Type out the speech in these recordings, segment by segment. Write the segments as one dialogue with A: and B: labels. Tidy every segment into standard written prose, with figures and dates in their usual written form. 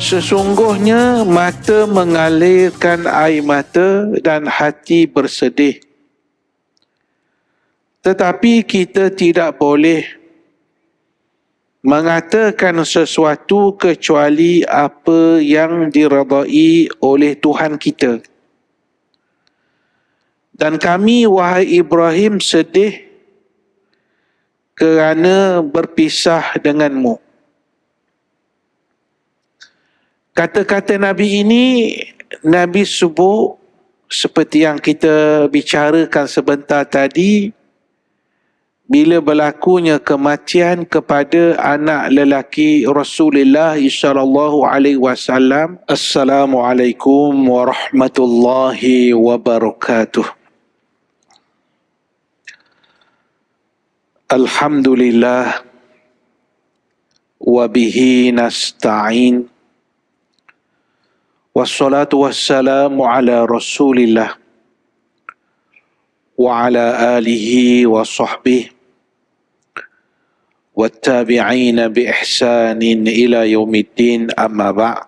A: Sesungguhnya mata mengalirkan air mata dan hati bersedih. Tetapi kita tidak boleh mengatakan sesuatu kecuali apa yang diredai oleh Tuhan kita. Dan kami, wahai Ibrahim, sedih kerana berpisah denganmu. Kata-kata Nabi ini, Nabi sebut seperti yang kita bicarakan sebentar tadi, bila berlakunya kematian kepada anak lelaki Rasulullah sallallahu alaihi wasallam. Assalamualaikum warahmatullahi wabarakatuh. Alhamdulillah wa bihi nasta'in. Wassalatu wassalamu ala Rasulillah wa ala alihi wa sahbihi wattabi'ina bi ihsanin ila yaumiddin, amma ba'.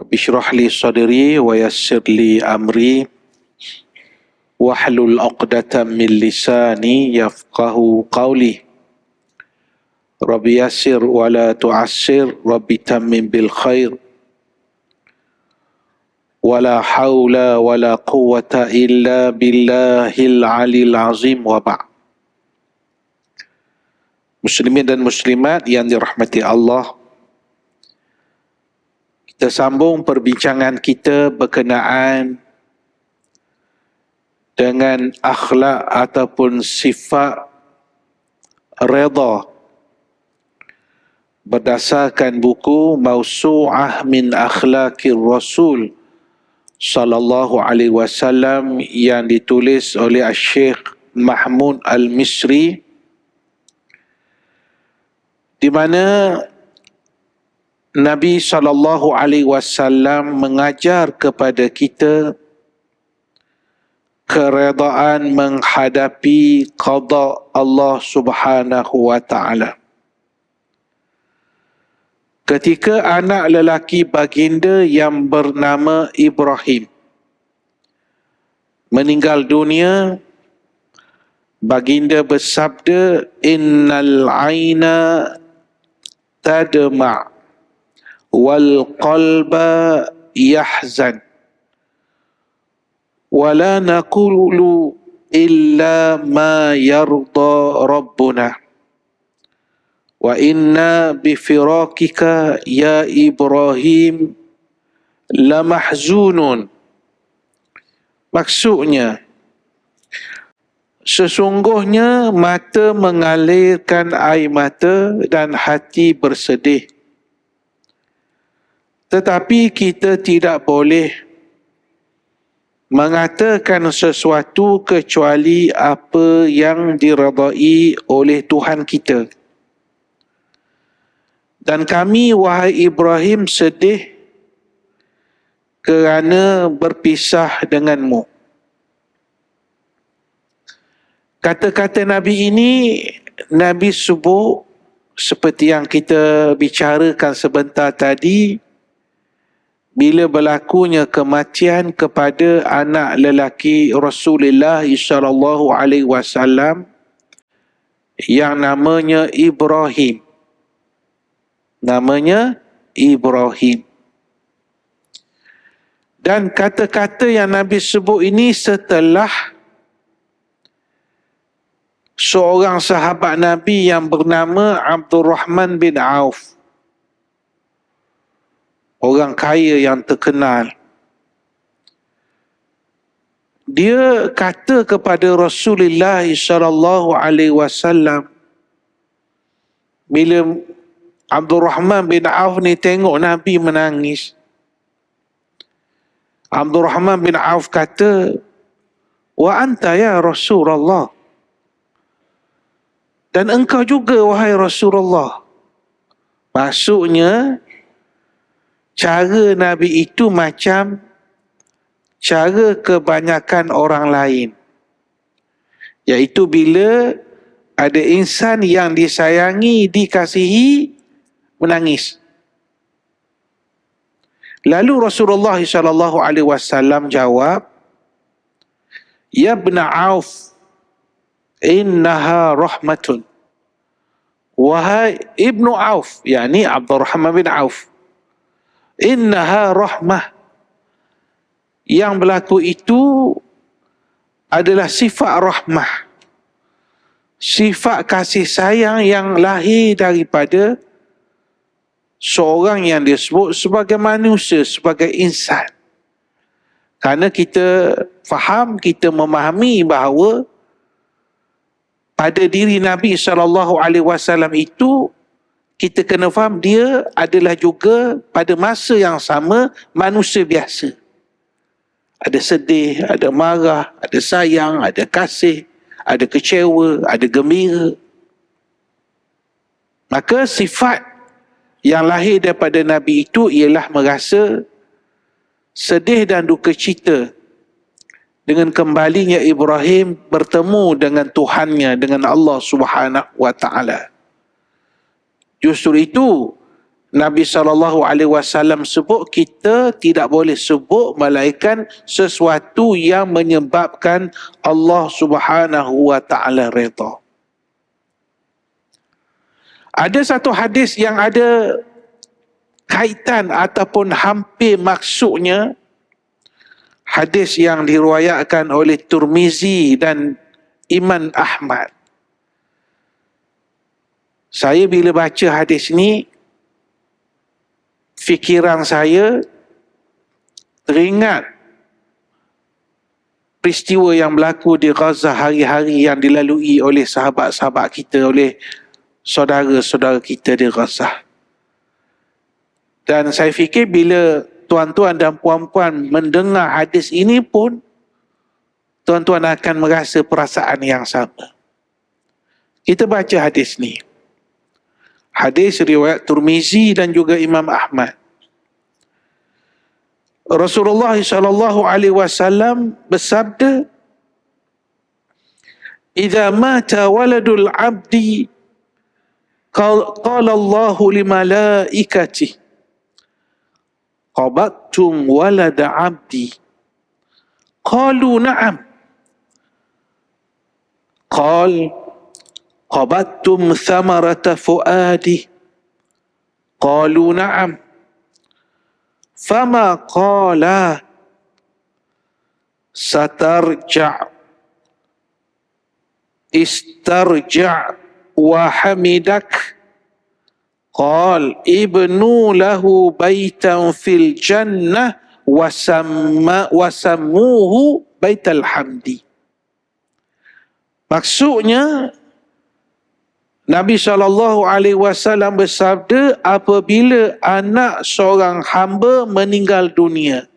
A: Rabbi shrah li sadri wa yassir li amri wahlul 'uqdatam min lisani yafqahu qawli. Rabbi yassir wa la tu'assir, Rabbi tammim bil khair. Wala hawla wala quwwata illa billahil alil azim, wa ba'. Muslimin dan muslimat yang dirahmati Allah, kita sambung perbincangan kita berkenaan dengan akhlak ataupun sifat redha berdasarkan buku Mawsu'ah min Akhlaqir Rasul sallallahu alaihi wasallam yang ditulis oleh Syekh Mahmud Al-Misri, di mana Nabi sallallahu alaihi wasallam mengajar kepada kita keredaan menghadapi qada Allah Subhanahu wa taala. Ketika anak lelaki baginda yang bernama Ibrahim meninggal dunia, baginda bersabda, innal aina tadma' wal qalba yahzan wa la naqulu illa ma yarda rabbuna wa inna bifirakika ya Ibrahim lamahzunun. Maksudnya, sesungguhnya mata mengalirkan air mata dan hati bersedih. Tetapi kita tidak boleh mengatakan sesuatu kecuali apa yang diredai oleh Tuhan kita. Dan kami, wahai Ibrahim, sedih kerana berpisah denganmu. Kata-kata Nabi ini, Nabi sebut seperti yang kita bicarakan sebentar tadi, bila berlakunya kematian kepada anak lelaki Rasulullah sallallahu alaihi wasallam yang namanya Ibrahim. Namanya Ibrahim. Dan kata-kata yang Nabi sebut ini setelah seorang sahabat Nabi yang bernama Abdurrahman bin Auf, orang kaya yang terkenal. Dia kata kepada Rasulullah sallallahu alaihi wasallam, bila Abdurrahman bin Auf ni tengok Nabi menangis, Abdurrahman bin Auf kata, wa anta ya Rasulullah, dan engkau juga wahai Rasulullah. Maksudnya, cara Nabi itu macam cara kebanyakan orang lain, iaitu bila ada insan yang disayangi, dikasihi, menangis. Lalu Rasulullah SAW jawab, "Ya ibn Auf, innaha rahmatun." Wahai Ibnu Auf, yakni Abdurrahman bin Auf, innaha rahmah. Yang berlaku itu adalah sifat rahmah, sifat kasih sayang yang lahir daripada seorang yang disebut sebagai manusia, sebagai insan. Kerana kita faham, kita memahami bahawa pada diri Nabi SAW itu, kita kena faham dia adalah juga pada masa yang sama manusia biasa. Ada sedih, ada marah, ada sayang, ada kasih, ada kecewa, ada gembira. Maka sifat yang lahir daripada Nabi itu ialah merasa sedih dan duka cita dengan kembalinya Ibrahim bertemu dengan Tuhannya, dengan Allah Subhanahu wa taala. Justru itu Nabi SAW sebut kita tidak boleh sebut melainkan sesuatu yang menyebabkan Allah Subhanahu wa taala redha. Ada satu hadis yang ada kaitan ataupun hampir maksudnya, hadis yang diriwayatkan oleh Tirmizi dan Imam Ahmad. Saya bila baca hadis ni, fikiran saya teringat peristiwa yang berlaku di Gaza hari-hari yang dilalui oleh sahabat-sahabat kita, oleh saudara-saudara kita di Gaza. Dan saya fikir bila tuan-tuan dan puan-puan mendengar hadis ini pun, tuan-tuan akan merasa perasaan yang sama. Kita baca hadis ni. Hadis riwayat Tirmizi dan juga Imam Ahmad. Rasulullah SAW bersabda, "Idza mata waladul 'abdi qala Allahu li malaikatihi qabattum walada 'abdi." Qalu na'am. Qal qabattum thamarata fuadi. Qalu na'am. Fama qala satarja' istarja' wa hamidak. Qal ibnu lahu baitan fil jannah wasammuhu baital hamdi. Maksudnya Nabi SAW bersabda, apabila anak seorang hamba meninggal dunia.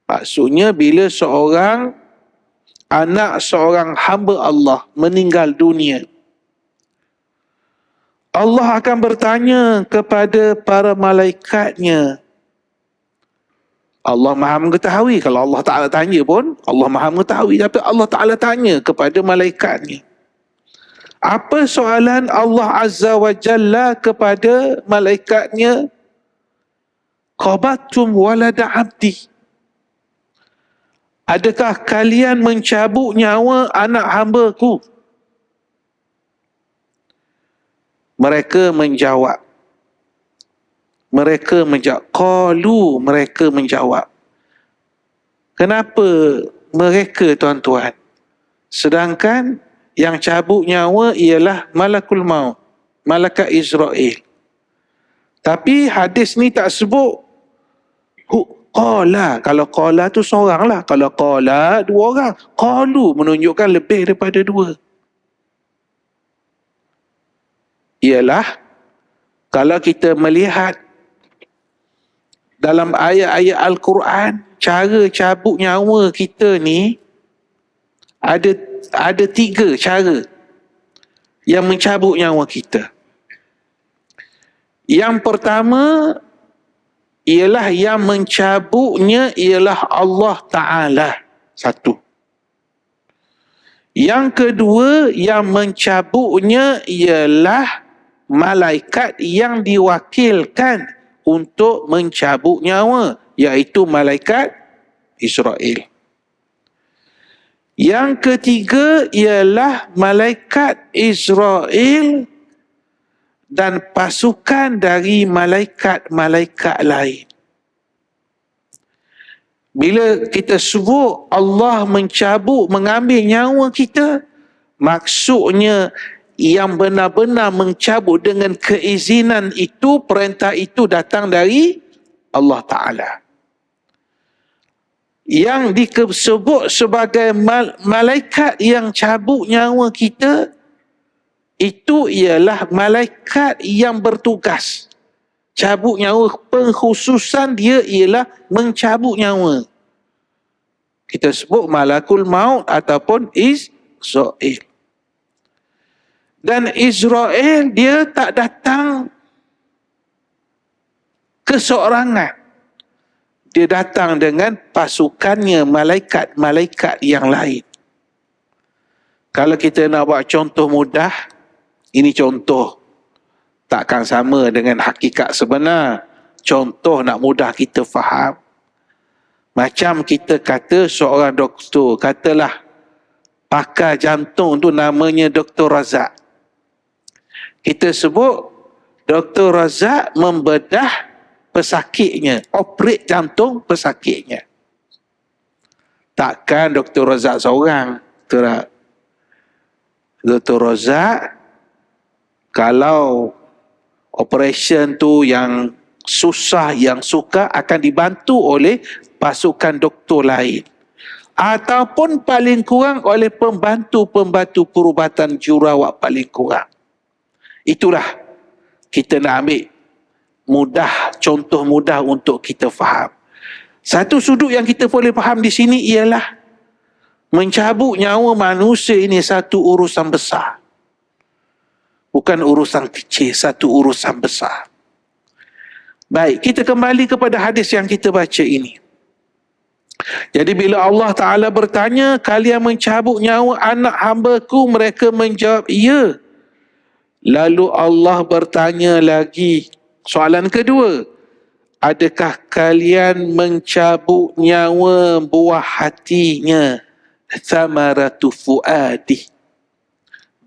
A: Maksudnya bila anak seorang hamba Allah meninggal dunia, Allah akan bertanya kepada para malaikatnya. Allah Maha mengetahui. Kalau Allah Ta'ala tanya pun, Allah Maha mengetahui. Tapi Allah Ta'ala tanya kepada malaikatnya. Apa soalan Allah Azza wa Jalla kepada malaikatnya? Qabattum walada abdi. Adakah kalian mencabut nyawa anak hamba-Ku? Mereka menjawab. Qalu, mereka menjawab. Kenapa mereka, tuan-tuan? Sedangkan yang cabut nyawa ialah malakul maut, malaikat Israel. Tapi hadis ni tak sebut qala. Kalau qala tu seorang lah. Kalau qala dua orang. Qalu menunjukkan lebih daripada dua. Ialah kalau kita melihat dalam ayat-ayat Al-Quran, cara cabut nyawa kita ni ada tiga cara yang mencabut nyawa kita. Yang pertama ialah yang mencabutnya ialah Allah Ta'ala. Satu. Yang kedua yang mencabutnya ialah malaikat yang diwakilkan untuk mencabut nyawa, iaitu malaikat Israel. Yang ketiga ialah malaikat Israel dan pasukan dari malaikat-malaikat lain. Bila kita sebut Allah mencabut, mengambil nyawa kita, maksudnya yang benar-benar mencabut dengan keizinan itu, perintah itu datang dari Allah Ta'ala. Yang disebut sebagai malaikat yang cabut nyawa kita, itu ialah malaikat yang bertugas cabut nyawa. Pengkhususan dia ialah mencabut nyawa. Kita sebut malakul maut ataupun Israel. Dan Israel dia tak datang keseorangan. Dia datang dengan pasukannya malaikat-malaikat yang lain. Kalau kita nak buat contoh mudah, ini contoh. Takkan sama dengan hakikat sebenar. Contoh nak mudah kita faham. Macam kita kata seorang doktor, katalah pakar jantung tu namanya Dr. Razak. Kita sebut Dr. Razak membedah pesakitnya, operate jantung pesakitnya. Takkan Dr. Razak seorang. Dr. Razak kalau operation tu yang susah, yang sukar, akan dibantu oleh pasukan doktor lain. Ataupun paling kurang oleh pembantu-pembantu perubatan jurawat paling kurang. Itulah kita nak ambil mudah, contoh mudah untuk kita faham. Satu sudut yang kita boleh faham di sini ialah mencabut nyawa manusia ini satu urusan besar. Bukan urusan kecil, satu urusan besar. Baik, kita kembali kepada hadis yang kita baca ini. Jadi bila Allah Ta'ala bertanya, kalian mencabut nyawa anak hamba-Ku, mereka menjawab, ya. Lalu Allah bertanya lagi, soalan kedua, adakah kalian mencabut nyawa buah hatinya, thamaratu fuadi,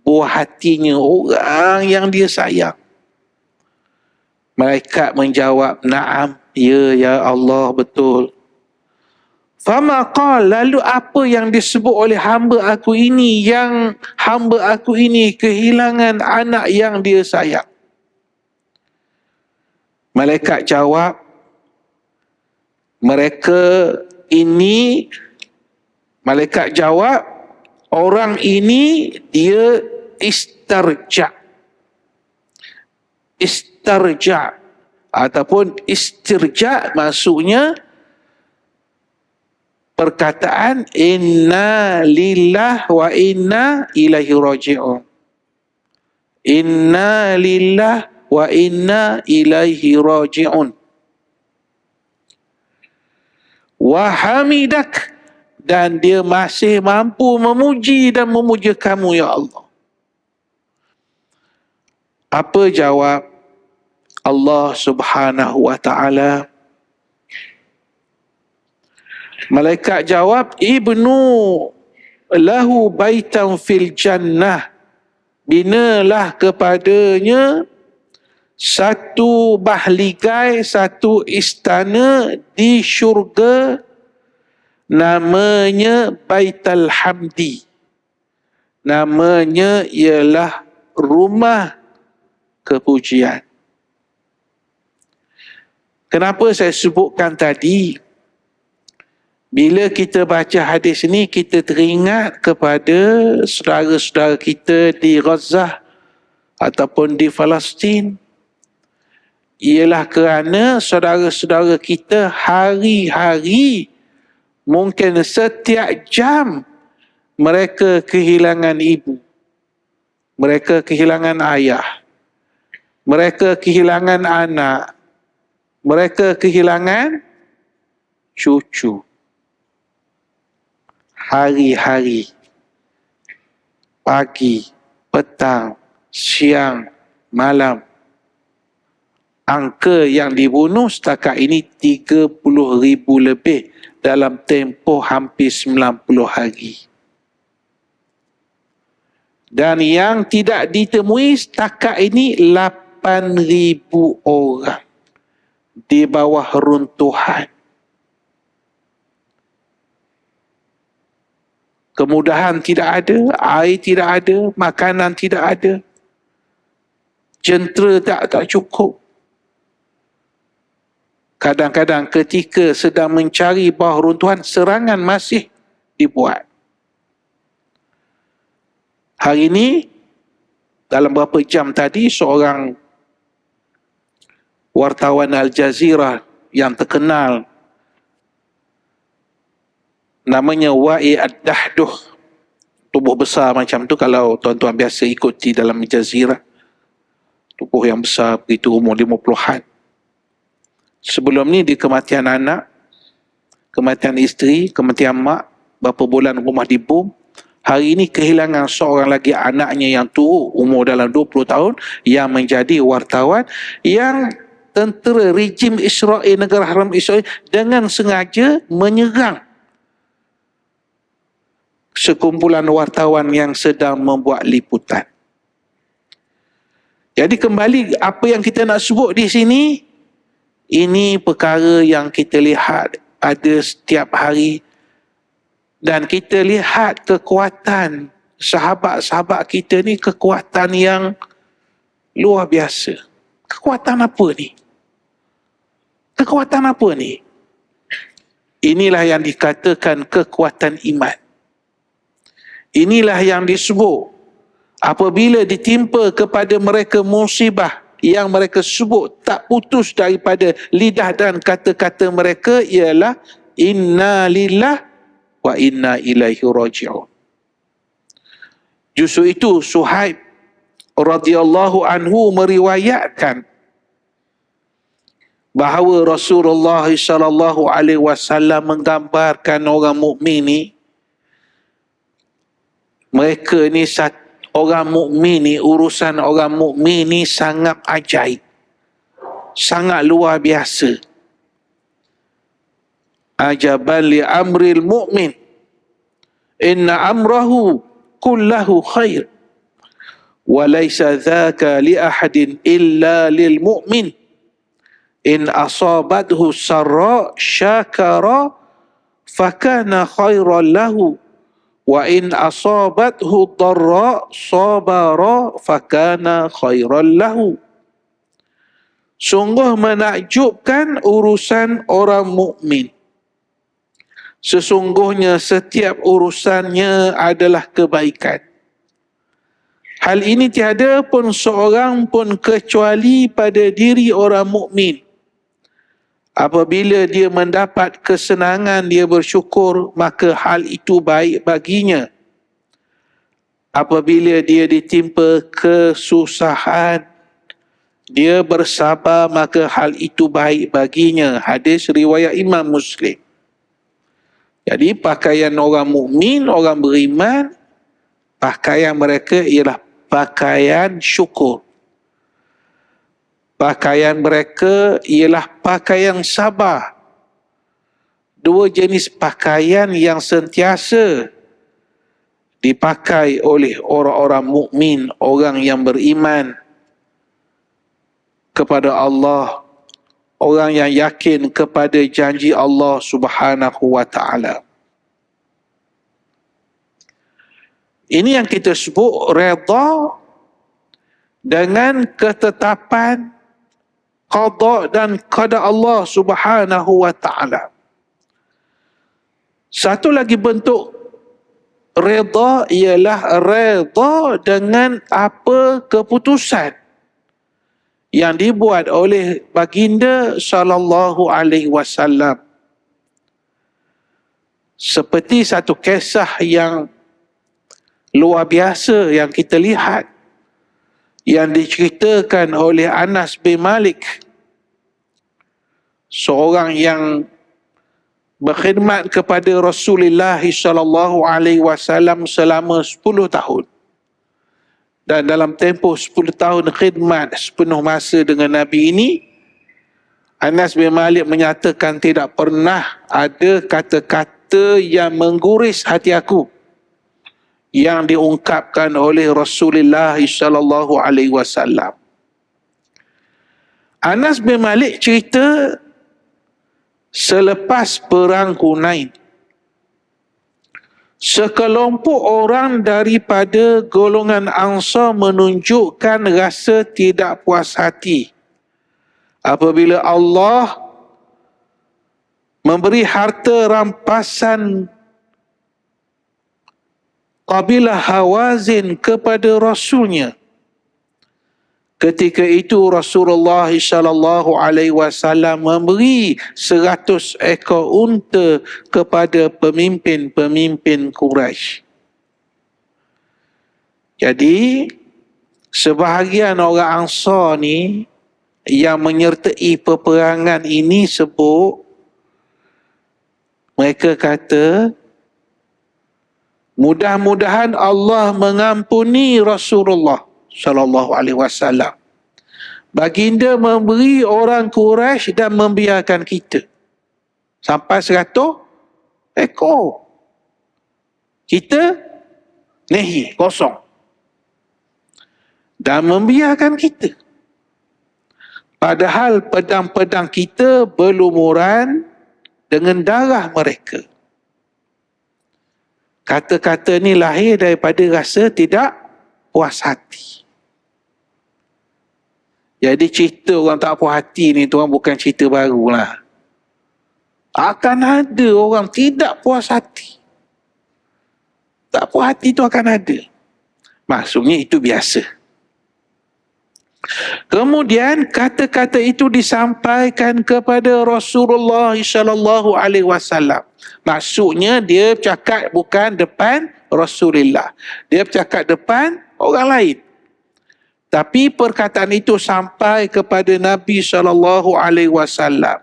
A: buah hatinya orang yang dia sayang? Malaikat menjawab, na'am, ya Allah, betul. Fama qal, lalu apa yang disebut oleh hamba aku ini, yang hamba aku ini kehilangan anak yang dia sayang? Malaikat jawab, malaikat jawab, orang ini dia istarja ataupun istirja, maksudnya perkataan inna lillah wa inna ilaihi raji'un. Inna lillah wa inna ilaihi raji'un. Wa hamidak, dan dia masih mampu memuji dan memuja kamu ya Allah. Apa jawab Allah Subhanahu wa ta'ala? Malaikat jawab, ibnu lahu baitan fil jannah, binalah kepadanya satu bahligai, satu istana di syurga, namanya Baitul Hamdi. Namanya ialah rumah kepujian. Kenapa saya sebutkan tadi? Bila kita baca hadis ini, kita teringat kepada saudara-saudara kita di Gaza ataupun di Palestin. Ialah kerana saudara-saudara kita hari-hari, mungkin setiap jam, mereka kehilangan ibu. Mereka kehilangan ayah. Mereka kehilangan anak. Mereka kehilangan cucu. Hari-hari, pagi, petang, siang, malam, angka yang dibunuh setakat ini 30,000 lebih dalam tempoh hampir 90 hari. Dan yang tidak ditemui setakat ini 8,000 orang di bawah runtuhan. Kemudahan tidak ada, air tidak ada, makanan tidak ada, jentera tak cukup. Kadang-kadang ketika sedang mencari bawah runtuhan, serangan masih dibuat. Hari ini, dalam beberapa jam tadi, seorang wartawan Al Jazeera yang terkenal, namanya Wa'i Ad-Dahduh, tubuh besar macam tu, kalau tuan-tuan biasa ikuti dalam Al Jazeera, tubuh yang besar, begitu umur 50-an. Sebelum ni dia kematian anak, kematian isteri, kematian mak, berapa bulan rumah dibom. Hari ini kehilangan seorang lagi anaknya yang tua, umur dalam 20 tahun, yang menjadi wartawan, yang tentera rejim Israel, negara haram Israel, dengan sengaja menyerang sekumpulan wartawan yang sedang membuat liputan. Jadi kembali apa yang kita nak sebut di sini, ini perkara yang kita lihat ada setiap hari, dan kita lihat kekuatan sahabat-sahabat kita ni, kekuatan yang luar biasa. Kekuatan apa ni? Kekuatan apa ni? Inilah yang dikatakan kekuatan iman. Inilah yang disebut apabila ditimpa kepada mereka musibah yang mereka sebut tak putus daripada lidah dan kata-kata mereka, ialah inna lillah wa inna ilaihi raji'un. Justru itu Suhaib radhiyallahu anhu meriwayatkan bahawa Rasulullah sallallahu alaihi wasallam menggambarkan orang mukmin ni, mereka ni orang mukmin ni, urusan orang mukmin ni sangat ajaib, sangat luar biasa. Ajaban li amril mu'min, inna amrahu kullahu khair, wa laysa dhaka li ahadin illa lil mu'min, in asabathu sarra syakara fakana khairan lahu, wa in asabathu dharra sabara fakana khairan lahu. Sungguh menakjubkan urusan orang mukmin. Sesungguhnya setiap urusannya adalah kebaikan. Hal ini tiada pun seorang pun kecuali pada diri orang mukmin. Apabila dia mendapat kesenangan, dia bersyukur, maka hal itu baik baginya. Apabila dia ditimpa kesusahan, dia bersabar, maka hal itu baik baginya. Hadis riwayat Imam Muslim. Jadi pakaian orang mukmin, orang beriman, pakaian mereka ialah pakaian syukur. Pakaian mereka ialah pakaian sabar. Dua jenis pakaian yang sentiasa dipakai oleh orang-orang mukmin, orang yang beriman kepada Allah, orang yang yakin kepada janji Allah Subhanahu wa ta'ala. Ini yang kita sebut redha dengan ketetapan qada dan qada Allah Subhanahu wa ta'ala. Satu lagi bentuk redha ialah redha dengan apa keputusan yang dibuat oleh baginda sallallahu alaihi wasallam. Seperti satu kisah yang luar biasa yang kita lihat, yang diceritakan oleh Anas bin Malik, seorang yang berkhidmat kepada Rasulullah sallallahu alaihi wasallam selama 10 tahun. Dan dalam tempoh 10 tahun khidmat sepenuh masa dengan Nabi ini, Anas bin Malik menyatakan tidak pernah ada kata-kata yang mengguris hati aku yang diungkapkan oleh Rasulullah sallallahu alaihi wasallam. Anas bin Malik cerita selepas perang Hunain, sekelompok orang daripada golongan Ansar menunjukkan rasa tidak puas hati apabila Allah memberi harta rampasan kabilah Hawazin kepada Rasulnya. Ketika itu Rasulullah sallallahu alaihi wasallam memberi 100 ekor unta kepada pemimpin-pemimpin Quraisy. Jadi sebahagian orang Ansar ni yang menyertai peperangan ini sebut, mereka kata, mudah-mudahan Allah mengampuni Rasulullah sallallahu alaihi wasallam. Baginda memberi orang Quraisy dan membiarkan kita sampai 100 ekor. Kita nehi, kosong. Dan membiarkan kita. Padahal pedang-pedang kita berlumuran dengan darah mereka. Kata-kata ni lahir daripada rasa tidak puas hati. Jadi cerita orang tak puas hati ni tuan bukan cerita baru lah. Akan ada orang tidak puas hati. Tak puas hati tu akan ada. Maksudnya itu biasa. Kemudian kata-kata itu disampaikan kepada Rasulullah sallallahu alaihi wasallam. Maksudnya dia cakap bukan depan Rasulullah. Dia cakap depan orang lain. Tapi perkataan itu sampai kepada Nabi sallallahu alaihi wasallam.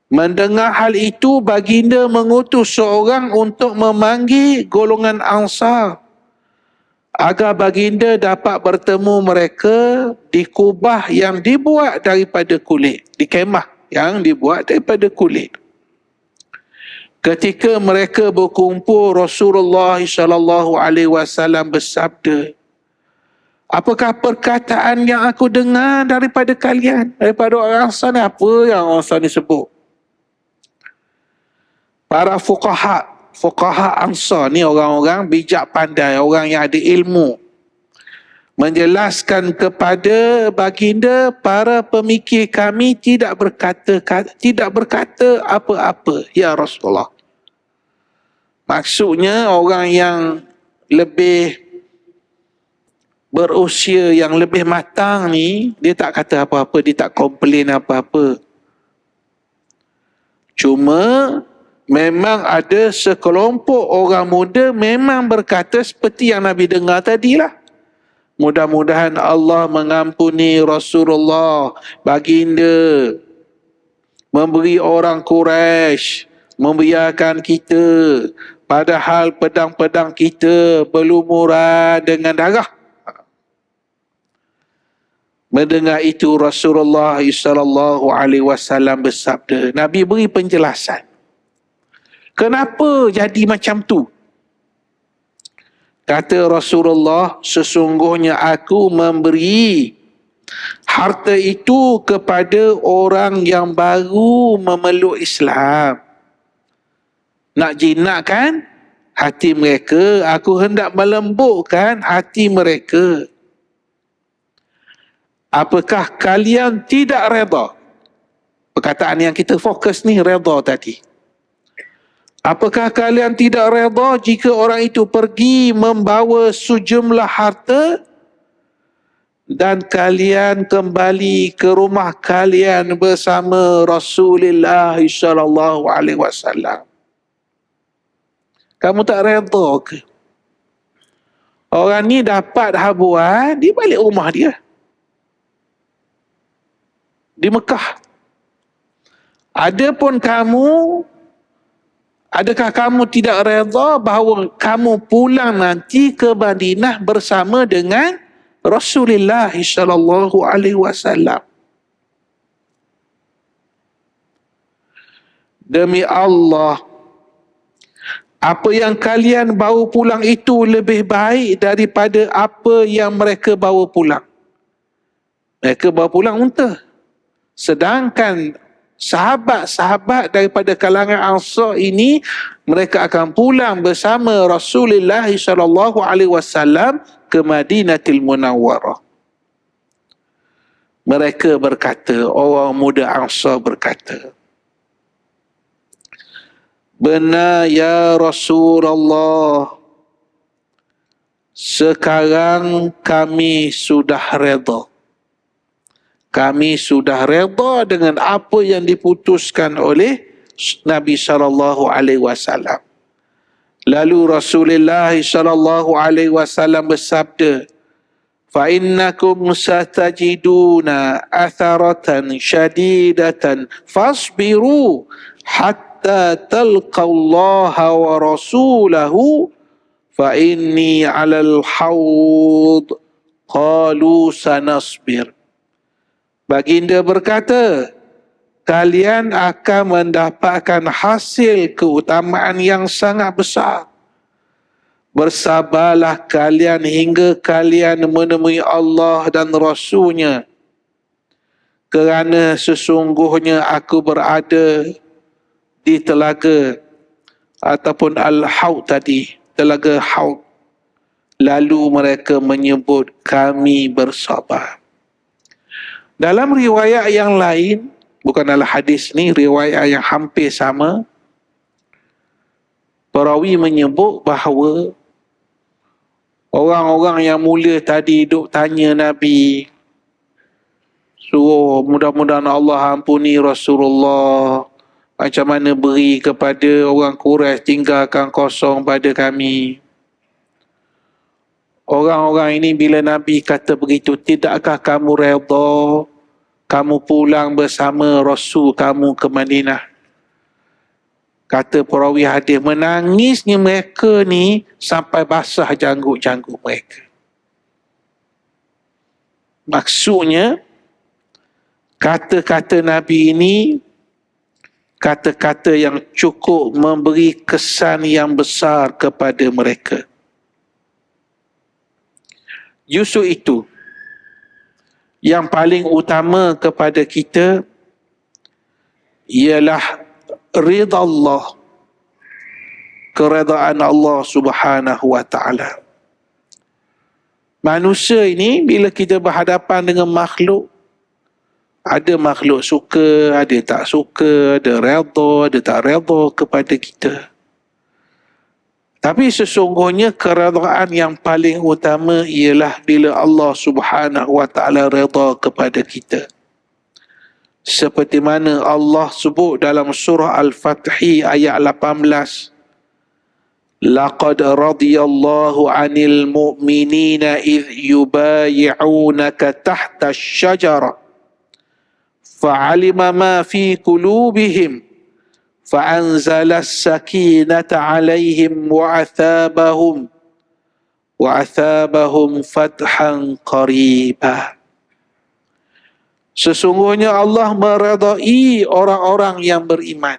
A: Mendengar hal itu, baginda mengutus seorang untuk memanggil golongan Ansar agar baginda dapat bertemu mereka di kubah yang dibuat daripada kulit, di kemah yang dibuat daripada kulit. Ketika mereka berkumpul, Rasulullah sallallahu alaihi wasallam bersabda, apakah perkataan yang aku dengar daripada kalian, daripada orang Ansar ni? Apa yang orang Ansar ni sebut? Para fuqaha Ansar ni orang-orang bijak pandai, orang yang ada ilmu, menjelaskan kepada baginda, para pemikir kami tidak berkata apa-apa ya Rasulullah. Maksudnya orang yang lebih berusia, yang lebih matang ni, dia tak kata apa-apa, dia tak komplain apa-apa. Cuma memang ada sekelompok orang muda memang berkata seperti yang Nabi dengar tadilah. Mudah-mudahan Allah mengampuni Rasulullah, baginda memberi orang Quraisy membiarkan kita, padahal pedang-pedang kita berlumuran dengan darah. Mendengar itu Rasulullah sallallahu alaihi wasallam bersabda, Nabi beri penjelasan. Kenapa jadi macam tu? Kata Rasulullah, sesungguhnya aku memberi harta itu kepada orang yang baru memeluk Islam. Nak jinakkan hati mereka, aku hendak melembutkan hati mereka. Apakah kalian tidak redha? Perkataan yang kita fokus ni redha tadi. Apakah kalian tidak redha jika orang itu pergi membawa sejumlah harta dan kalian kembali ke rumah kalian bersama Rasulullah sallallahu alaihi wasallam? Kamu tak redha ke? Orang ni dapat habuan, dia balik rumah dia di Mekah. Adapun kamu, adakah kamu tidak redha bahawa kamu pulang nanti ke Madinah bersama dengan Rasulullah sallallahu alaihi wasallam? demi Allah, apa yang kalian bawa pulang itu lebih baik daripada apa yang mereka bawa pulang. Mereka bawa pulang unta. Sedangkan sahabat-sahabat daripada kalangan Ansar ini, mereka akan pulang bersama Rasulullah SAW ke Madinatul Munawwarah. Mereka berkata, orang muda Ansar berkata, benar ya Rasulullah, sekarang kami sudah redha. Kami sudah redha dengan apa yang diputuskan oleh Nabi SAW. Lalu Rasulullah SAW bersabda, فَإِنَّكُمْ سَتَجِدُونَ أَثَرَةً شَدِيدَةً فَاصْبِرُوا حَتَّى تَلْقَوْا اللَّهَ وَرَسُولَهُ فَإِنِّي عَلَى الْحَوْضِ قَالُوا سَنَصْبِرُ. Baginda berkata, kalian akan mendapatkan hasil keutamaan yang sangat besar. Bersabarlah kalian hingga kalian menemui Allah dan Rasul-Nya. Kerana sesungguhnya aku berada di telaga ataupun Al-Haud tadi, telaga Haud. Lalu mereka menyebut kami bersabar. Dalam riwayat yang lain, bukan dalam hadis ni, riwayat yang hampir sama, perawi menyebut bahawa orang-orang yang mulia tadi duk tanya Nabi, suruh mudah-mudahan Allah ampuni Rasulullah, macam mana beri kepada orang Quraisy, tinggalkan kosong pada kami. Orang-orang ini bila Nabi kata begitu, tidakkah kamu redha kamu pulang bersama Rasul kamu ke Madinah? Kata perawi hadis, menangisnya mereka ni sampai basah janggut-janggut mereka. Maksudnya, kata-kata Nabi ini kata-kata yang cukup memberi kesan yang besar kepada mereka. Justru itu yang paling utama kepada kita ialah ridha Allah, keredaan Allah Subhanahu wa taala. Manusia ini bila kita berhadapan dengan makhluk, ada makhluk suka, ada tak suka, ada redha, ada tak redha kepada kita. Tapi sesungguhnya keredaan yang paling utama ialah bila Allah Subhanahu wa taala redha kepada kita. Seperti mana Allah sebut dalam surah Al-Fath ayat 18, laqad radiyallahu 'anil mu'minina idh yubayi'unaka tahta asy-syajara fa'alima ma fi qulubihim فأنزل السكينة عليهم وأثابهم فتحا قريبا. Sesungguhnya Allah meredai orang-orang yang beriman.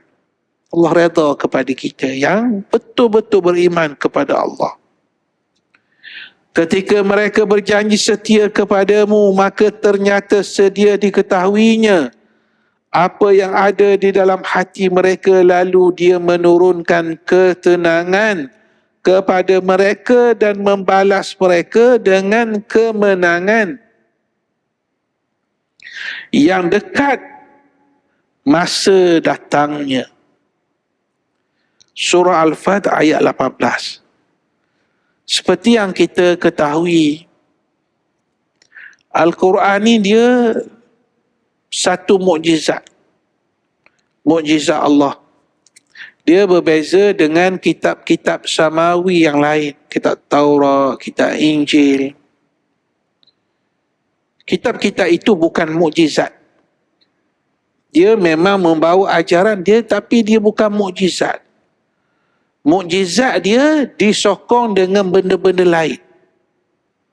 A: Allah redha kepada kita yang betul-betul beriman kepada Allah. Ketika mereka berjanji setia kepadamu, maka ternyata sedia diketahuinya apa yang ada di dalam hati mereka, lalu dia menurunkan ketenangan kepada mereka dan membalas mereka dengan kemenangan yang dekat masa datangnya. Surah Al-Fath ayat 18. Seperti yang kita ketahui, Al-Quran ni dia satu mukjizat. Mukjizat Allah. Dia berbeza dengan kitab-kitab samawi yang lain. Kitab Taurat, kitab Injil. Kitab-kitab itu bukan mukjizat. Dia memang membawa ajaran dia, tapi dia bukan mukjizat. Mukjizat dia disokong dengan benda-benda lain.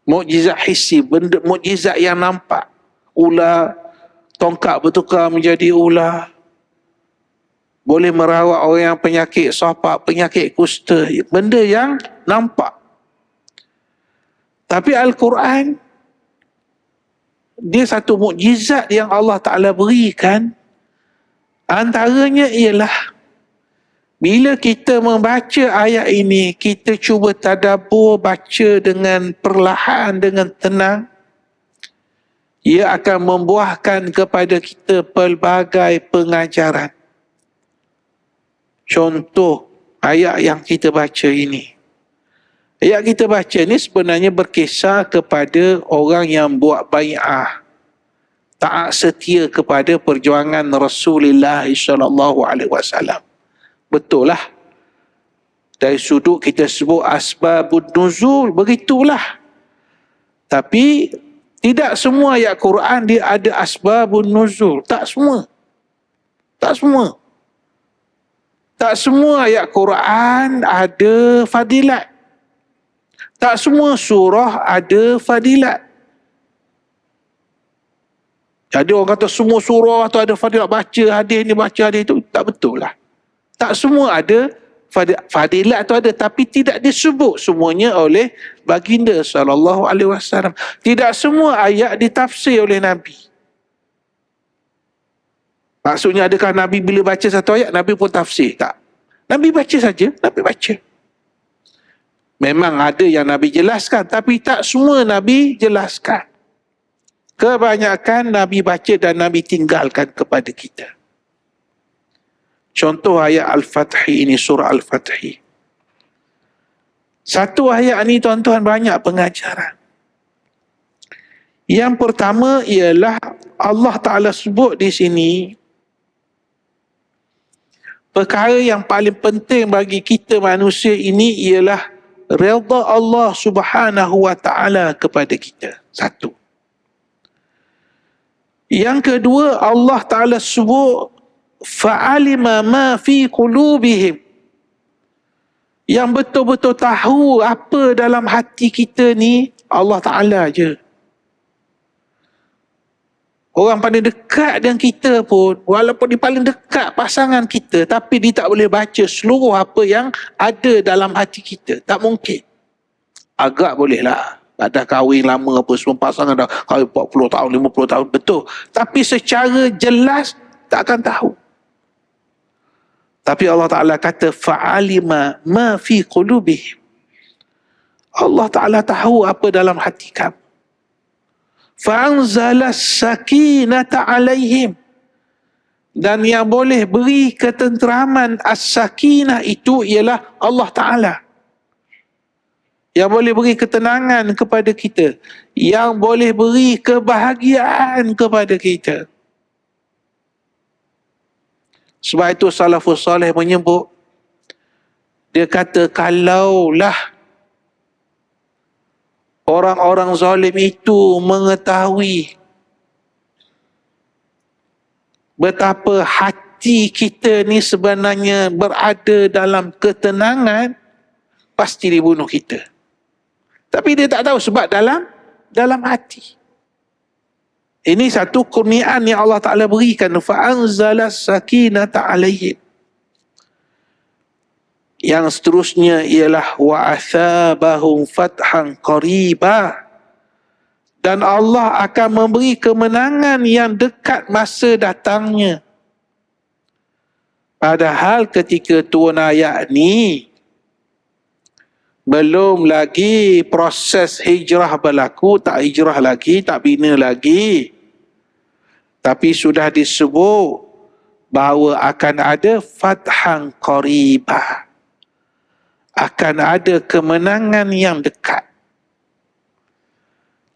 A: Mukjizat hissi, benda mukjizat yang nampak. Ular, tongkat bertukar menjadi ular. boleh merawat orang yang penyakit sopak, penyakit kusta, benda yang nampak. Tapi Al-Quran, dia satu mukjizat yang Allah Ta'ala berikan. Antaranya ialah bila kita membaca ayat ini, kita cuba tadabbur, baca dengan perlahan, dengan tenang, ia akan membuahkan kepada kita pelbagai pengajaran. Contoh ayat yang kita baca ini. Ayat kita baca ni sebenarnya berkisar kepada orang yang buat bai'ah, taat setia kepada perjuangan Rasulullah SAW. Betul lah. Dari sudut kita sebut asbabun nuzul, begitulah. Tapi tidak semua ayat Quran dia ada asbabun nuzul. Tak semua. Tak semua. Tak semua ayat Quran ada fadilat. Tak semua surah ada fadilat. Jadi orang kata semua surah tu ada fadilat, baca hadis ni, baca hadis tu. Tak betul lah. Tak semua ada fadilat tu ada, tapi tidak disebut semuanya oleh baginda SAW. Tidak semua ayat ditafsir oleh Nabi. Maksudnya adakah Nabi bila baca satu ayat, Nabi pun tafsir? Tak. Nabi baca saja, Nabi baca. Memang ada yang Nabi jelaskan, tapi tak semua Nabi jelaskan. Kebanyakan Nabi baca dan Nabi tinggalkan kepada kita. Contoh ayat Al-Fathi ini, surah Al-Fathi. Satu ayat ni tuan-tuan banyak pengajaran. Yang pertama ialah Allah Ta'ala sebut di sini, perkara yang paling penting bagi kita manusia ini ialah redha Allah Subhanahu wa Ta'ala kepada kita. Satu. Yang kedua, Allah Ta'ala sebut fa'alima ma fi qulubihim, yang betul-betul tahu apa dalam hati kita ni Allah Ta'ala je. Orang paling dekat dengan kita pun, walaupun dia paling dekat pasangan kita, tapi dia tak boleh baca seluruh apa yang ada dalam hati kita. Tak mungkin. Agak boleh lah. Dah kahwin lama apa semua, pasangan dah kahwin 40 tahun, 50 tahun, betul. Tapi secara jelas tak akan tahu. Tapi Allah Ta'ala kata fa'alima ma fi qulubihim. Allah Ta'ala tahu apa dalam hati kamu. Fa'anzala sakinata alaihim. Dan yang boleh beri ketenteraman as-sakinah itu ialah Allah Ta'ala. Yang boleh beri ketenangan kepada kita. Yang boleh beri kebahagiaan kepada kita. Sebab itu salafus salih menyebut, dia kata kalaulah orang-orang zalim itu mengetahui betapa hati kita ni sebenarnya berada dalam ketenangan, pasti dibunuh kita. Tapi dia tak tahu sebab dalam hati. Ini satu kurniaan yang Allah Ta'ala berikan. Fa'anzala sakinata alaihim. Yang seterusnya ialah wa'athabahum fathan qariba. Dan Allah akan memberi kemenangan yang dekat masa datangnya. Padahal ketika turun ayat ni, belum lagi proses hijrah berlaku, tak hijrah lagi, tak bina lagi. Tapi sudah disebut bahawa akan ada fathan qariba. Akan ada kemenangan yang dekat.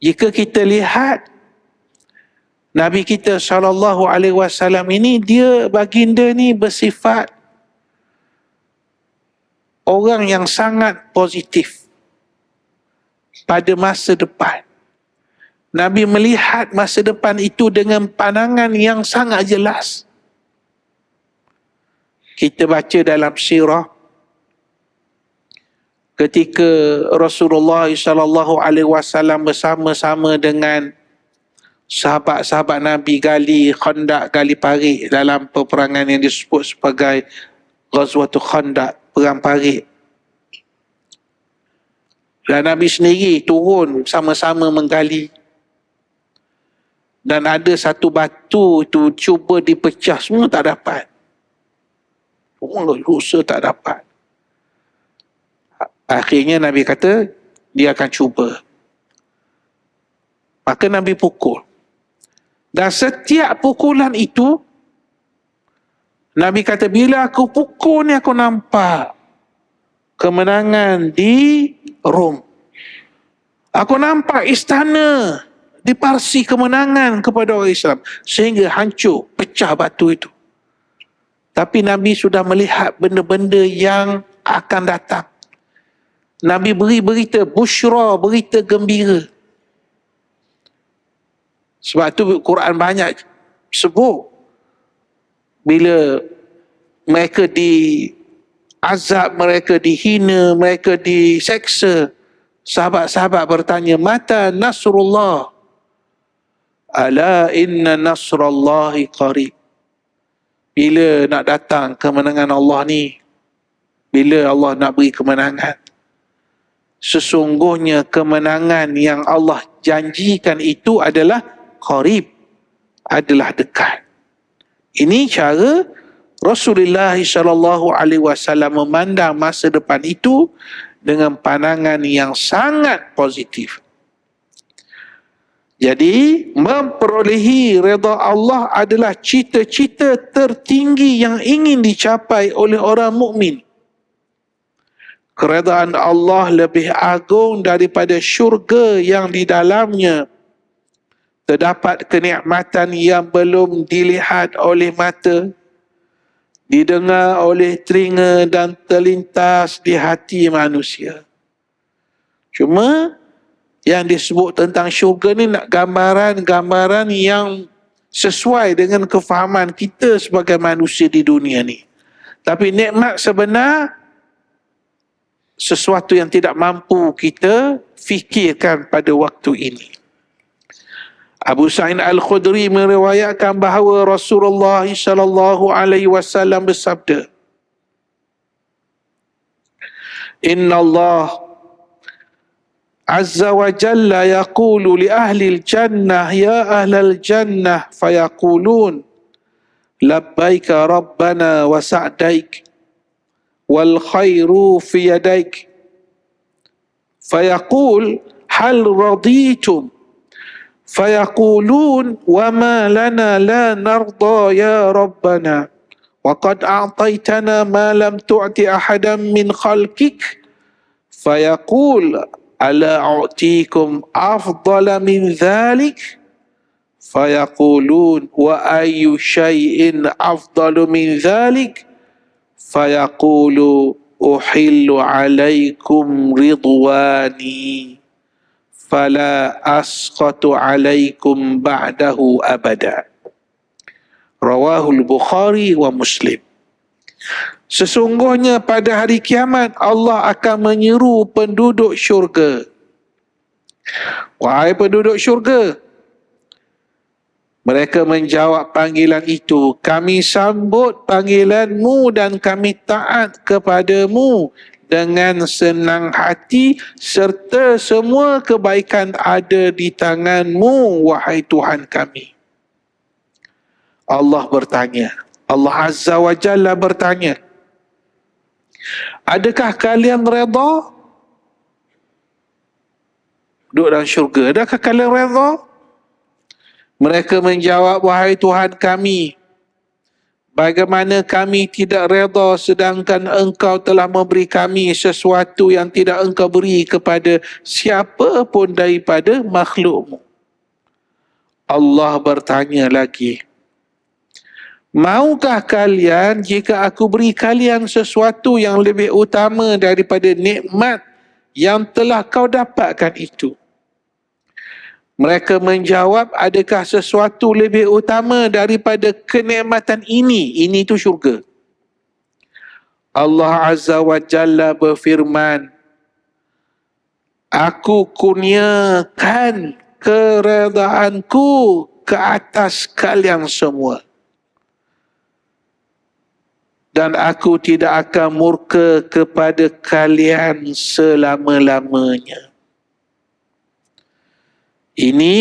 A: Jika kita lihat Nabi kita SAW ini, dia baginda ni bersifat orang yang sangat positif pada masa depan. Nabi melihat masa depan itu dengan pandangan yang sangat jelas. Kita baca dalam sirah, ketika Rasulullah SAW bersama-sama dengan sahabat-sahabat Nabi gali Khandaq, gali parit dalam peperangan yang disebut sebagai Ghazwatul Khandaq, perang parit. Dan Nabi sendiri turun sama-sama menggali. Dan ada satu batu itu cuba dipecah, semua tak dapat. Semua lusa tak dapat. Akhirnya Nabi kata dia akan cuba. Maka Nabi pukul. Dan setiap pukulan itu, Nabi kata, bila aku pukul ni aku nampak kemenangan di Rom. Aku nampak istana di Parsi kemenangan kepada orang Islam. Sehingga hancur, pecah batu itu. Tapi Nabi sudah melihat benda-benda yang akan datang. Nabi beri berita busyra, berita gembira. Sebab tu Quran banyak sebut bila mereka diazab, mereka dihina, mereka diseksa, sahabat-sahabat bertanya, mata nasrullah? Ala inna nasrallahi qarib. Bila nak datang kemenangan Allah ni? Bila Allah nak beri kemenangan? Sesungguhnya kemenangan yang Allah janjikan itu adalah qarib, adalah dekat. Ini cara Rasulullah SAW memandang masa depan itu dengan pandangan yang sangat positif. Jadi, memperolehi redha Allah adalah cita-cita tertinggi yang ingin dicapai oleh orang mukmin. Keredaan Allah lebih agung daripada syurga yang di dalamnya terdapat kenikmatan yang belum dilihat oleh mata, didengar oleh telinga dan terlintas di hati manusia. Cuma yang disebut tentang syurga ni nak gambaran-gambaran yang sesuai dengan kefahaman kita sebagai manusia di dunia ni. Tapi nikmat sebenar sesuatu yang tidak mampu kita fikirkan pada waktu ini. Abu Sa'id Al-Khudri meriwayatkan bahawa Rasulullah SAW bersabda, Inna Allah Azza wa Jalla yaqulu li ahli al-jannah ya ahlal jannah fayaqulun labbaika rabbana wa sa'daik wal khairu fi yadaik fayaqul hal raditum fayaqulun wa ma lana la narda ya rabbana wa qad a'taytana ma lam tu'ti ahadan min khalqik fayaqul ala a'tikum afdala min dhalik fayaqulun wa ayyu syai'in afdalu min dhalik fayaqulu uhillu alaikum ridwani fala asqatu alaikum ba'dahu abada. Rawahul Bukhari wa Muslim. Sesungguhnya pada hari kiamat Allah akan menyeru penduduk syurga. Wahai penduduk syurga. Mereka menjawab panggilan itu. Kami sambut panggilanmu dan kami taat kepadamu dengan senang hati serta semua kebaikan ada di tanganmu, wahai Tuhan kami. Allah bertanya. Allah Azza wa Jalla bertanya, adakah kalian redha? Duduk dalam syurga, adakah kalian redha? Mereka menjawab, wahai Tuhan kami, bagaimana kami tidak redha sedangkan Engkau telah memberi kami sesuatu yang tidak Engkau beri kepada siapa pun daripada makhluk-Mu. Allah bertanya lagi, maukah kalian jika aku beri kalian sesuatu yang lebih utama daripada nikmat yang telah kau dapatkan itu? Mereka menjawab, adakah sesuatu lebih utama daripada kenikmatan ini? Ini itu syurga. Allah Azza wa Jalla berfirman, aku kurniakan keredaanku ke atas kalian semua. Dan aku tidak akan murka kepada kalian selama-lamanya. Ini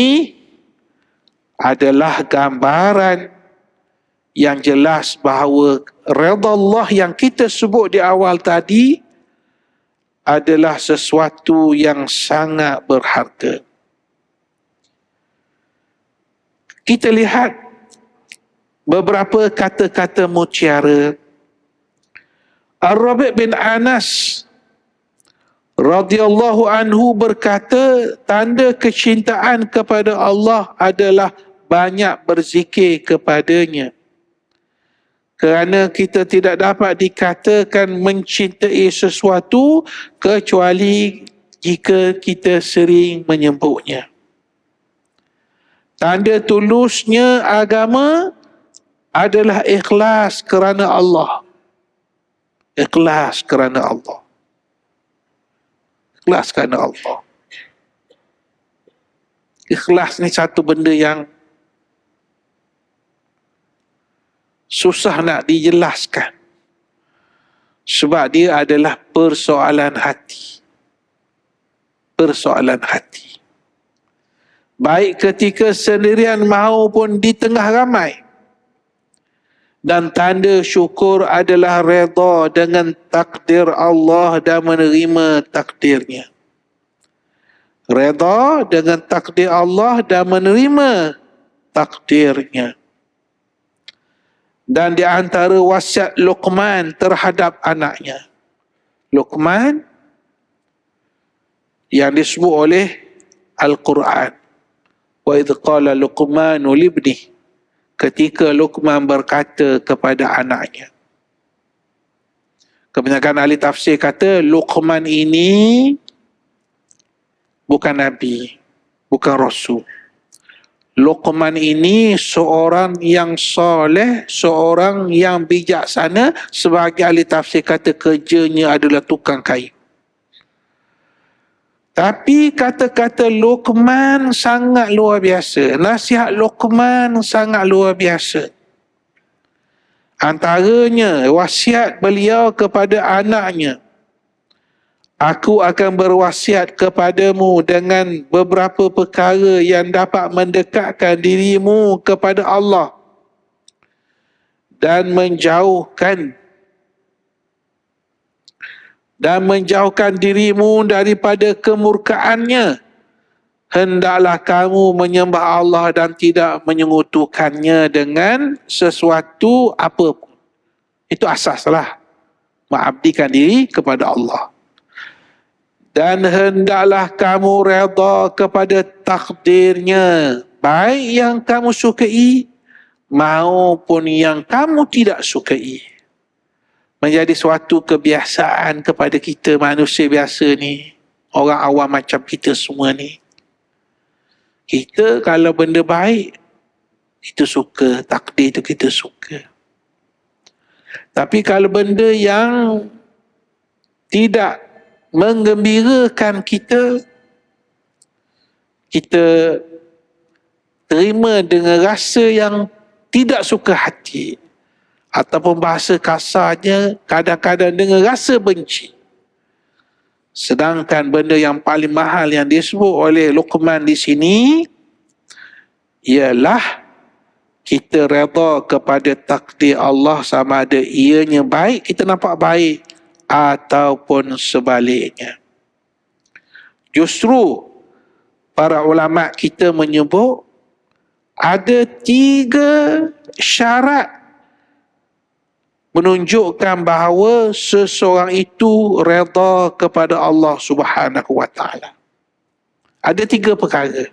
A: adalah gambaran yang jelas bahawa redha Allah yang kita sebut di awal tadi adalah sesuatu yang sangat berharga. Kita lihat beberapa kata-kata mutiara. Ar-Rabi' bin Anas radhiyallahu anhu berkata, tanda kecintaan kepada Allah adalah banyak berzikir kepadanya. Kerana kita tidak dapat dikatakan mencintai sesuatu kecuali jika kita sering menyebutnya. Tanda tulusnya agama adalah ikhlas kerana Allah. Ikhlas kerana Allah. Ikhlas kerana Allah. Ikhlas ni satu benda yang susah nak dijelaskan. Sebab dia adalah persoalan hati. Persoalan hati. Baik ketika sendirian maupun di tengah ramai. Dan tanda syukur adalah redha dengan takdir Allah dan menerima takdirnya. Redha dengan takdir Allah dan menerima takdirnya. Dan di antara wasiat Luqman terhadap anaknya. Luqman yang disebut oleh Al-Quran. Wa idh qala Luqmanu libnih. Ketika Luqman berkata kepada anaknya. Kebanyakan ahli tafsir kata Luqman ini bukan Nabi, bukan Rasul. Luqman ini seorang yang soleh, seorang yang bijaksana. Sebagai ahli tafsir kata kerjanya adalah tukang kayu. Tapi kata-kata Luqman sangat luar biasa. Nasihat Luqman sangat luar biasa. Antaranya wasiat beliau kepada anaknya. Aku akan berwasiat kepadamu dengan beberapa perkara yang dapat mendekatkan dirimu kepada Allah. Dan menjauhkan dirimu daripada kemurkaannya. Hendaklah kamu menyembah Allah dan tidak menyekutukannya dengan sesuatu apapun. Itu asaslah. Mengabdikan diri kepada Allah. Dan hendaklah kamu redha kepada takdirnya. Baik yang kamu sukai maupun yang kamu tidak sukai. Menjadi suatu kebiasaan kepada kita manusia biasa ni. Orang awam macam kita semua ni. Kita kalau benda baik, itu suka. Takdir itu kita suka. Tapi kalau benda yang tidak menggembirakan kita, kita terima dengan rasa yang tidak suka hati. Ataupun bahasa kasarnya kadang-kadang dengan rasa benci. Sedangkan benda yang paling mahal yang disebut oleh Luqman di sini ialah kita redha kepada takdir Allah sama ada ianya baik, kita nampak baik, ataupun sebaliknya. Justru para ulama kita menyebut ada 3 syarat menunjukkan bahawa seseorang itu redha kepada Allah Subhanahu wa taala. Ada 3 perkara.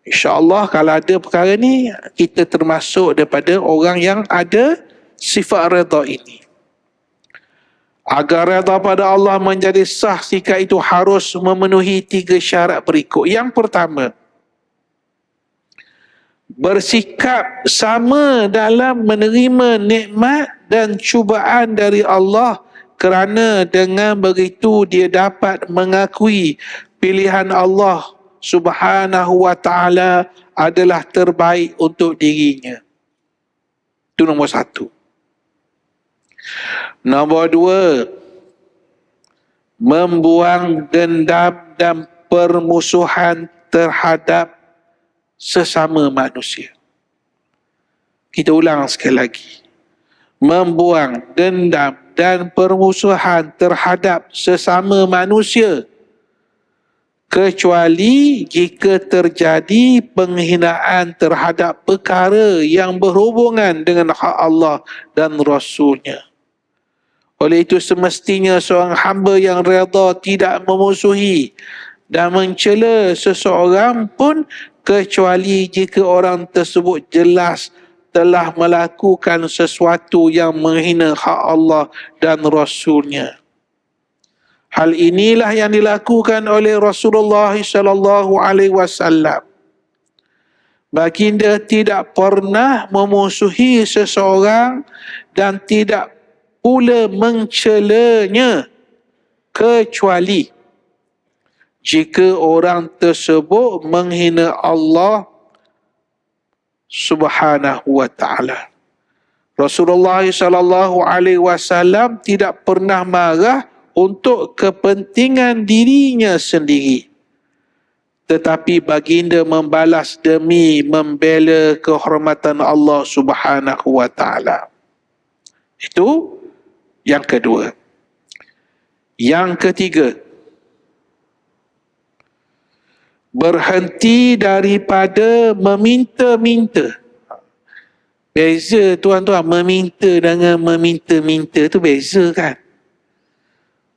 A: InsyaAllah kalau ada perkara ni, kita termasuk daripada orang yang ada sifat redha ini. Agar redha pada Allah menjadi sah, sikap itu harus memenuhi 3 syarat berikut. Yang pertama, bersikap sama dalam menerima nikmat dan cubaan dari Allah, kerana dengan begitu dia dapat mengakui pilihan Allah Subhanahu wa ta'ala adalah terbaik untuk dirinya. Itu nombor satu. Nombor dua, membuang dendam dan permusuhan terhadap sesama manusia. Kita ulang sekali lagi. Membuang dendam dan permusuhan terhadap sesama manusia, kecuali jika terjadi penghinaan terhadap perkara yang berhubungan dengan hak Allah dan Rasulnya. Oleh itu semestinya seorang hamba yang redha tidak memusuhi dan mencela seseorang pun, kecuali jika orang tersebut jelas telah melakukan sesuatu yang menghina hak Allah dan Rasulnya. Hal inilah yang dilakukan oleh Rasulullah sallallahu alaihi wasallam. Baginda tidak pernah memusuhi seseorang dan tidak pula mencelanya, kecuali jika orang tersebut menghina Allah Subhanahu wa ta'ala. Rasulullah sallallahu alaihi wasallam tidak pernah marah untuk kepentingan dirinya sendiri, tetapi baginda membalas demi membela kehormatan Allah Subhanahu wa ta'ala. Itu yang kedua. Yang ketiga, berhenti daripada meminta-minta. Beza tuan-tuan, meminta dengan meminta-minta tu beza kan.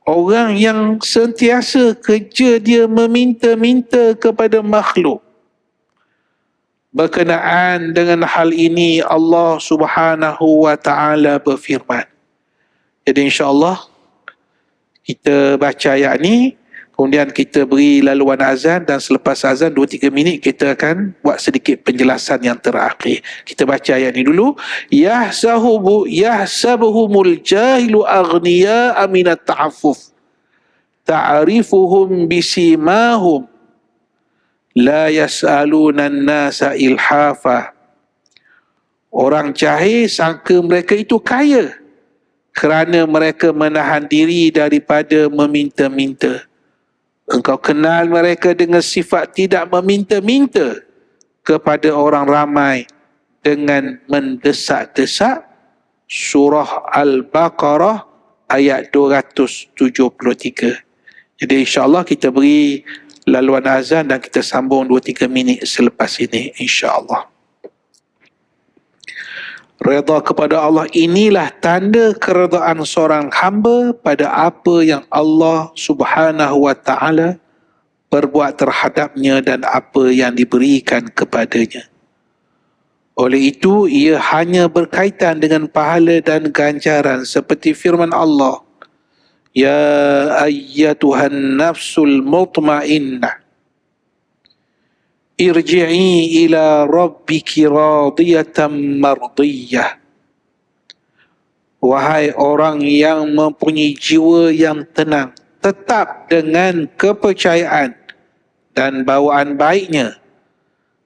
A: Orang yang sentiasa kerja dia meminta-minta kepada makhluk. Berkenaan dengan hal ini Allah Subhanahu wa ta'ala berfirman. Jadi insya-Allah kita baca ayat ni, kemudian kita beri laluan azan, dan selepas azan 2-3 minit kita akan buat sedikit penjelasan yang terakhir. Kita baca ayat ni dulu. Yahsabuhumul jahilu aghniya'a minat ta'affuf ta'rifuhum bisimahum la yas'aluna an-nasa ilhafa. Orang jahil sangka mereka itu kaya kerana mereka menahan diri daripada meminta-minta. Engkau kenal mereka dengan sifat tidak meminta-minta kepada orang ramai dengan mendesak-desak. Surah Al-Baqarah ayat 273. Jadi insya-Allah kita beri laluan azan dan kita sambung 2-3 minit selepas ini insya-Allah. Redha kepada Allah inilah tanda keredaan seorang hamba pada apa yang Allah Subhanahu wa ta'ala perbuat terhadapnya dan apa yang diberikan kepadanya. Oleh itu, ia hanya berkaitan dengan pahala dan ganjaran seperti firman Allah, Ya ayyatuhan nafsul mutmainnah irji'i ila rabbiki radiyatan mardiyah. Wahai orang yang mempunyai jiwa yang tenang, tetap dengan kepercayaan dan bawaan baiknya,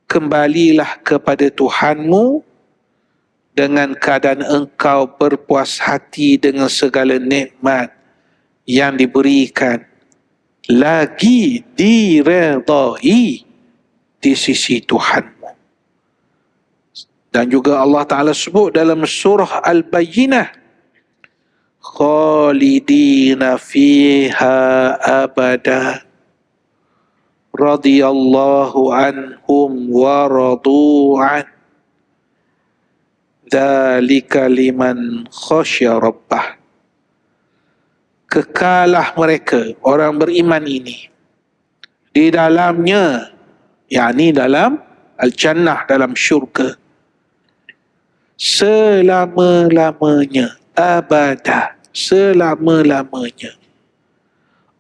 A: kembalilah kepada Tuhanmu dengan keadaan engkau berpuas hati dengan segala nikmat yang diberikan, lagi diredai di sisi Tuhanmu. Dan juga Allah Ta'ala sebut dalam surah Al-Bayyinah, khalidina fiha abada radiyallahu anhum wa radu'an dzalika liman khasya rabbah. Kekalah mereka, orang beriman ini, di dalamnya, yakni dalam Al-Jannah, dalam syurga, selama-lamanya, abada, selama-lamanya.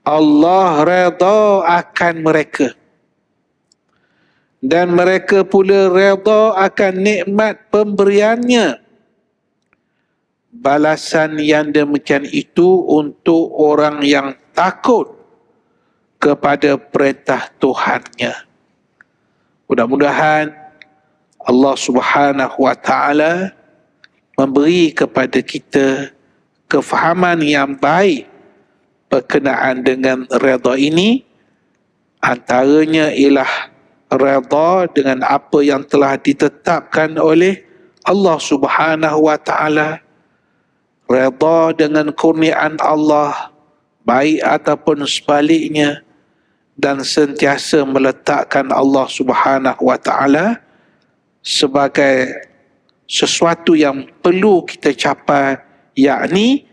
A: Allah redha akan mereka, dan mereka pula redha akan nikmat pemberiannya. Balasan yang demikian itu untuk orang yang takut kepada perintah Tuhannya Mudah-mudahan Allah Subhanahu wa taala memberi kepada kita kefahaman yang baik berkenaan dengan redha ini. Antaranya ialah redha dengan apa yang telah ditetapkan oleh Allah Subhanahu wa taala, redha dengan kurniaan Allah baik ataupun sebaliknya, dan sentiasa meletakkan Allah Subhanahu wa taala sebagai sesuatu yang perlu kita capai, yakni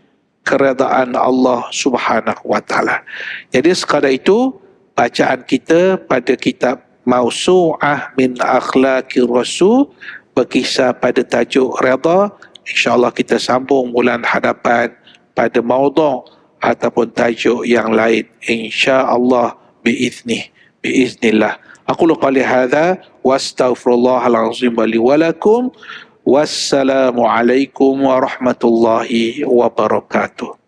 A: keredaan Allah Subhanahu wa taala. Jadi sekadar itu bacaan kita pada kitab Mausu'ah min Akhlaqir Rasul berkisar pada tajuk redha. InsyaAllah kita sambung bulan hadapan pada maudhu' ataupun tajuk yang lain, insyaAllah biiznillah. Aqulu qali hadza wa astaghfirullahal azim li wa lakum. Wassalamu alaikum warahmatullahi wabarakatuh.